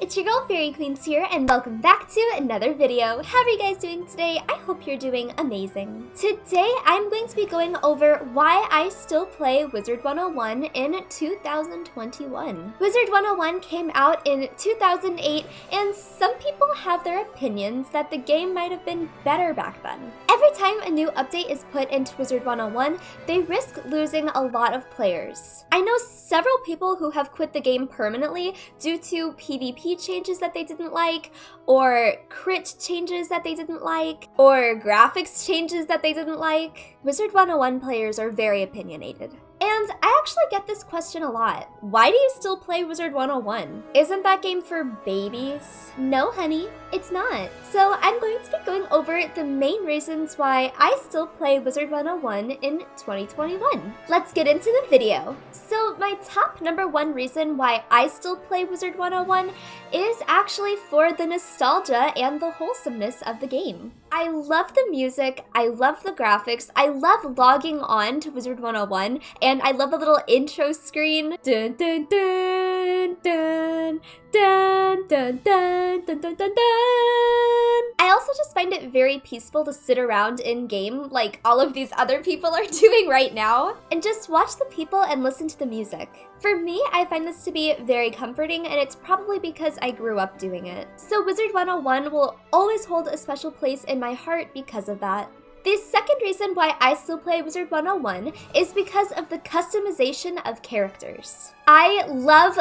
it's your girl Fairy Queens here, and welcome back to another video. How are you guys doing today? I hope you're doing amazing. Today, I'm going to be going over why I still play Wizard101 in 2021. Wizard101 came out in 2008, and some people have their opinions that the game might have been better back then. Every time a new update is put into Wizard101, they risk losing a lot of players. I know several people who have quit the game permanently due to PvP changes that they didn't like, or crit changes that they didn't like, or graphics changes that they didn't like. Wizard101 players are very opinionated. And I actually get this question a lot. Why do you still play Wizard101? Isn't that game for babies? No, honey, it's not. So I'm going to be going over the main reasons why I still play Wizard101 in 2021. Let's get into the video. So my top #1 reason why I still play Wizard101 is actually for the nostalgia and the wholesomeness of the game. I love the music, I love the graphics, I love logging on to Wizard101, and I love the little intro screen. Dun dun dun dun dun dun dun dun dun dun dun. I also just find it very peaceful to sit around in-game like all of these other people are doing right now, and just watch the people and listen to the music. For me, I find this to be very comforting, and it's probably because I grew up doing it. So Wizard101 will always hold a special place in my heart because of that. The second reason why I still play Wizard101 is because of the customization of characters. I love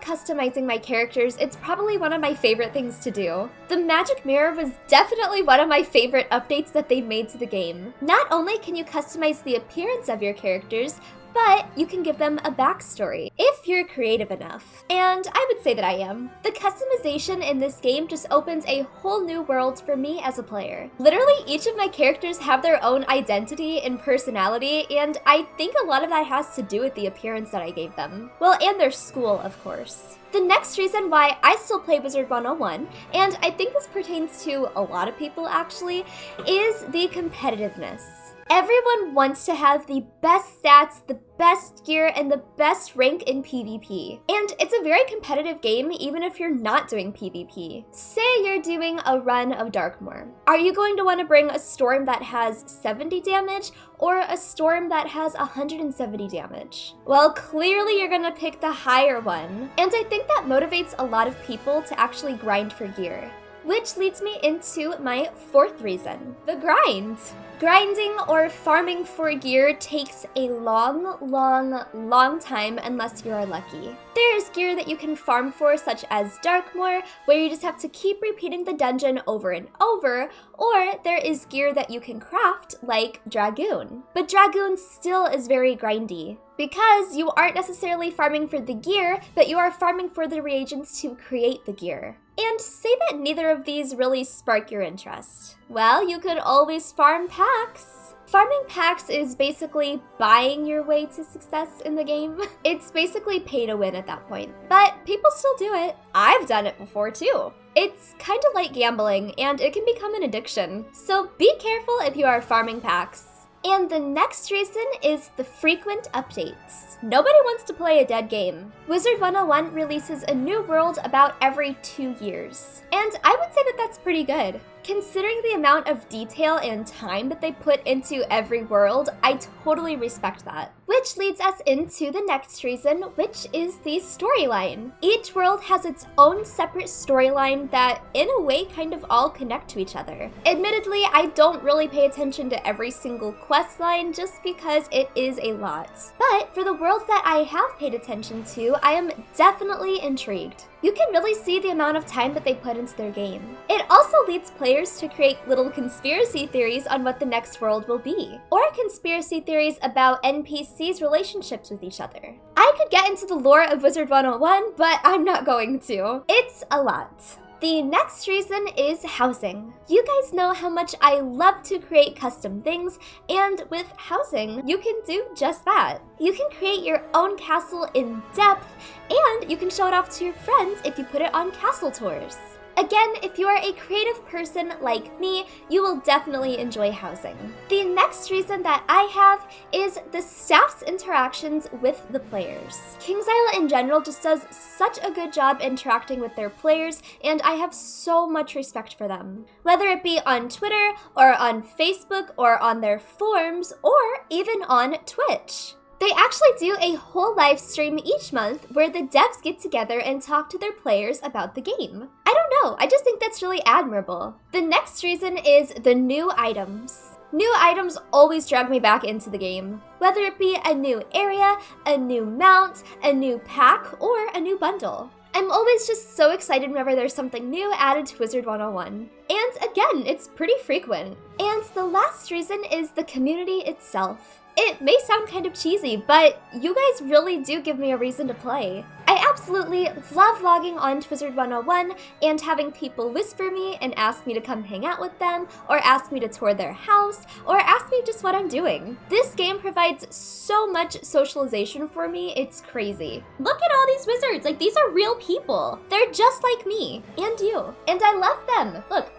customizing my characters. It's probably one of my favorite things to do. The Magic Mirror was definitely one of my favorite updates that they made to the game. Not only can you customize the appearance of your characters, but you can give them a backstory, if you're creative enough. And I would say that I am. The customization in this game just opens a whole new world for me as a player. Literally, each of my characters have their own identity and personality, and I think a lot of that has to do with the appearance that I gave them. Well, and their school, of course. The next reason why I still play Wizard101, and I think this pertains to a lot of people actually, is the competitiveness. Everyone wants to have the best stats, the best gear, and the best rank in PvP. And it's a very competitive game even if you're not doing PvP. Say you're doing a run of Darkmoor. Are you going to want to bring a storm that has 70 damage or a storm that has 170 damage? Well, clearly you're gonna pick the higher one. And I think that motivates a lot of people to actually grind for gear. Which leads me into my fourth reason, the grind. Grinding or farming for gear takes a long time unless you are lucky. There is gear that you can farm for, such as Darkmoor, where you just have to keep repeating the dungeon over and over, or there is gear that you can craft, like Dragoon. But Dragoon still is very grindy, because you aren't necessarily farming for the gear, but you are farming for the reagents to create the gear. And say that neither of these really spark your interest. Well, you could always farm packs. Farming packs is basically buying your way to success in the game. It's basically pay to win at that point. But people still do it. I've done it before too. It's kind of like gambling, and it can become an addiction. So be careful if you are farming packs. And the next reason is the frequent updates. Nobody wants to play a dead game. Wizard101 releases a new world about every 2 years. And I would say that that's pretty good. Considering the amount of detail and time that they put into every world, I totally respect that. Which leads us into the next reason, which is the storyline. Each world has its own separate storyline that, in a way, kind of all connect to each other. Admittedly, I don't really pay attention to every single quest line just because it is a lot. But for the worlds that I have paid attention to, I am definitely intrigued. You can really see the amount of time that they put into their game. It also leads players to create little conspiracy theories on what the next world will be, or conspiracy theories about NPCs' relationships with each other. I could get into the lore of Wizard101, but I'm not going to. It's a lot. The next reason is housing. You guys know how much I love to create custom things, and with housing, you can do just that. You can create your own castle in depth, and you can show it off to your friends if you put it on castle tours. Again, if you are a creative person like me, you will definitely enjoy housing. The next reason that I have is the staff's interactions with the players. KingsIsle in general just does such a good job interacting with their players, and I have so much respect for them. Whether it be on Twitter, or on Facebook, or on their forums, or even on Twitch. They actually do a whole live stream each month where the devs get together and talk to their players about the game. I don't know, I just think that's really admirable. The next reason is the new items. New items always drag me back into the game. Whether it be a new area, a new mount, a new pack, or a new bundle. I'm always just so excited whenever there's something new added to Wizard101. And again, it's pretty frequent. And the last reason is the community itself. It may sound kind of cheesy, but you guys really do give me a reason to play. I absolutely love logging on to Wizard101 and having people whisper me and ask me to come hang out with them, or ask me to tour their house, or ask me just what I'm doing. This game provides so much socialization for me, it's crazy. Look at all these wizards, like these are real people. They're just like me, and you, and I love them. Look,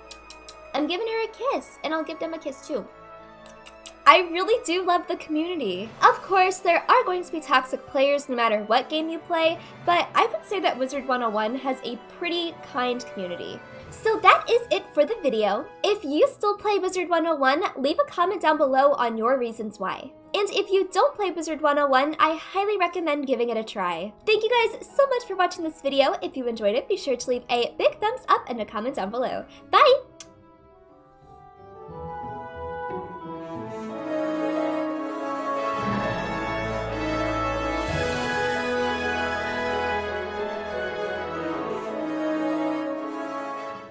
I'm giving her a kiss, and I'll give them a kiss too. I really do love the community. Of course, there are going to be toxic players no matter what game you play, but I would say that Wizard101 has a pretty kind community. So that is it for the video. If you still play Wizard101, leave a comment down below on your reasons why. And if you don't play Wizard101, I highly recommend giving it a try. Thank you guys so much for watching this video. If you enjoyed it, be sure to leave a big thumbs up and a comment down below. Bye!